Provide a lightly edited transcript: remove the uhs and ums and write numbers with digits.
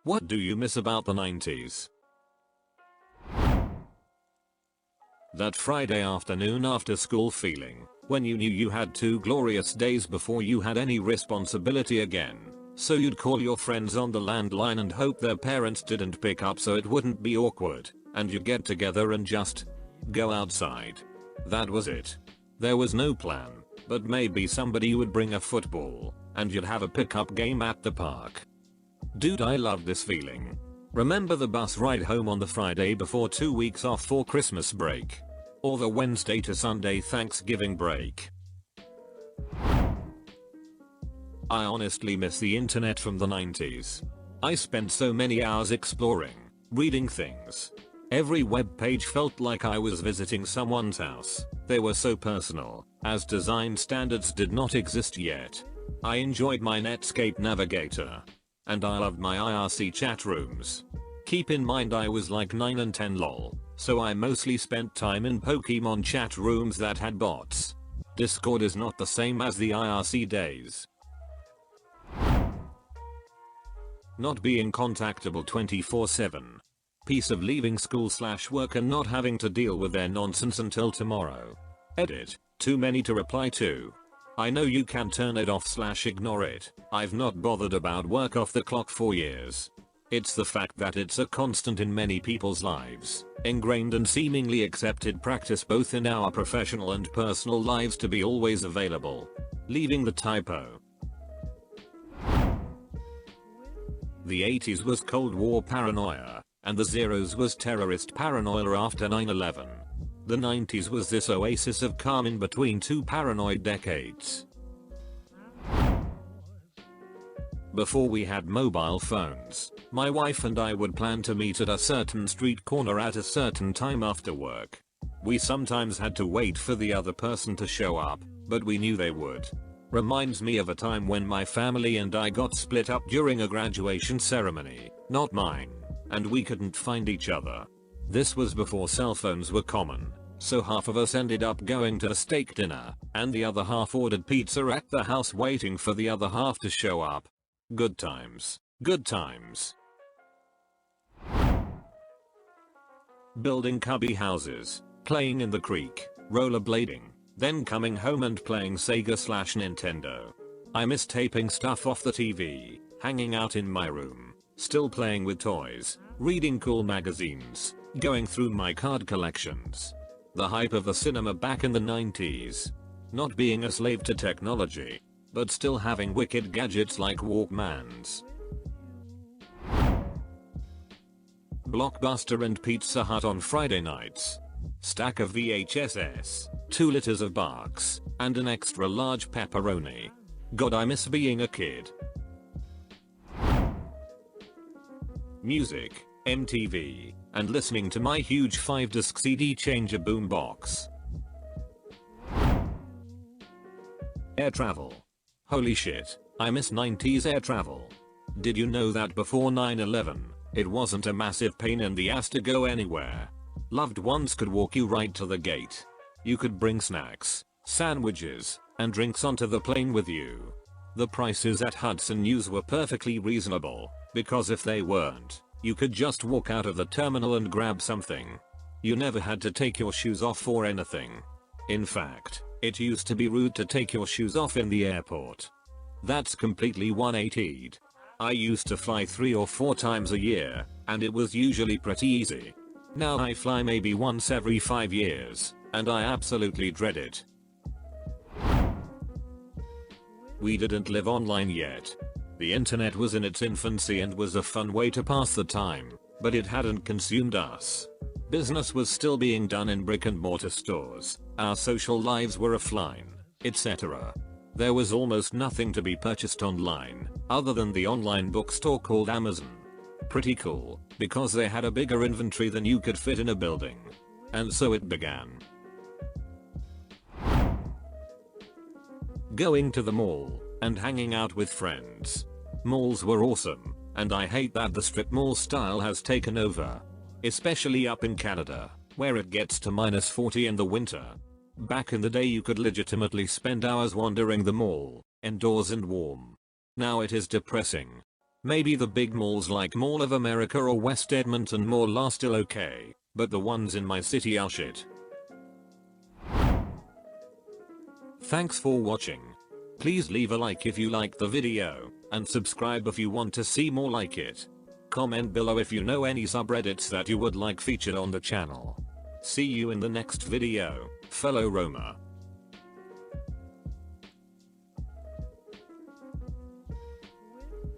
What do you miss about the 90s? That Friday afternoon after school feeling, when you knew you had 2 glorious days before you had any responsibility again. So you'd call your friends on the landline and hope their parents didn't pick up so it wouldn't be awkward, and you'd get together and just go outside. That was it. There was no plan, but maybe somebody would bring a football, and you'd have a pickup game at the park. Dude, I love this feeling. Remember the bus ride home on the Friday before 2 weeks off for Christmas break? Or the Wednesday to Sunday Thanksgiving break? I honestly miss the internet from the 90s. I spent so many hours exploring, reading things. Every web page felt like I was visiting someone's house. They were so personal, as design standards did not exist yet. I enjoyed my Netscape navigator. And I loved my IRC chat rooms. Keep in mind I was like 9 and 10 lol, so I mostly spent time in Pokemon chat rooms that had bots. Discord is not the same as the IRC days. Not being contactable 24/7. Piece of leaving school/work and not having to deal with their nonsense until tomorrow. Edit. Too many to reply to. I know you can turn it off/ignore it. I've not bothered about work off the clock for years. It's the fact that it's a constant in many people's lives, ingrained and seemingly accepted practice both in our professional and personal lives to be always available. Leaving the typo. The 80s was Cold War paranoia, and the zeros was terrorist paranoia after 9/11. The 90s was this oasis of calm in between 2 paranoid decades. Before we had mobile phones, my wife and I would plan to meet at a certain street corner at a certain time after work. We sometimes had to wait for the other person to show up, but we knew they would. Reminds me of a time when my family and I got split up during a graduation ceremony, not mine, and we couldn't find each other. This was before cell phones were common, so half of us ended up going to a steak dinner, and the other half ordered pizza at the house waiting for the other half to show up. Good times. Good times. Building cubby houses, playing in the creek, rollerblading, then coming home and playing Sega/Nintendo. I miss taping stuff off the TV, hanging out in my room, still playing with toys, reading cool magazines, going through my card collections. The hype of the cinema back in the 90s. Not being a slave to technology, but still having wicked gadgets like Walkmans. Blockbuster and Pizza Hut on Friday nights. Stack of VHSs, 2 liters of Barks, and an extra large pepperoni. God, I miss being a kid. Music, MTV, and listening to my huge 5-disc CD changer boombox. Air travel. Holy shit, I miss 90s air travel. Did you know that before 9/11, it wasn't a massive pain in the ass to go anywhere? Loved ones could walk you right to the gate. You could bring snacks, sandwiches, and drinks onto the plane with you. The prices at Hudson News were perfectly reasonable, because if they weren't, you could just walk out of the terminal and grab something. You never had to take your shoes off or anything. In fact, it used to be rude to take your shoes off in the airport. That's completely 180'd. I used to fly 3 or 4 times a year, and it was usually pretty easy. Now I fly maybe once every 5 years, and I absolutely dread it. We didn't live online yet. The internet was in its infancy and was a fun way to pass the time, but it hadn't consumed us. Business was still being done in brick and mortar stores, our social lives were offline, etc. There was almost nothing to be purchased online, other than the online bookstore called Amazon. Pretty cool, because they had a bigger inventory than you could fit in a building. And so it began. Going to the mall, and hanging out with friends. Malls were awesome, and I hate that the strip mall style has taken over. Especially up in Canada, where it gets to -40 in the winter. Back in the day you could legitimately spend hours wandering the mall, indoors and warm. Now it is depressing. Maybe the big malls like Mall of America or West Edmonton Mall are still okay, but the ones in my city are shit. Thanks for watching. Please leave a like if you liked the video, and subscribe if you want to see more like it. Comment below if you know any subreddits that you would like featured on the channel. See you in the next video, fellow roamer.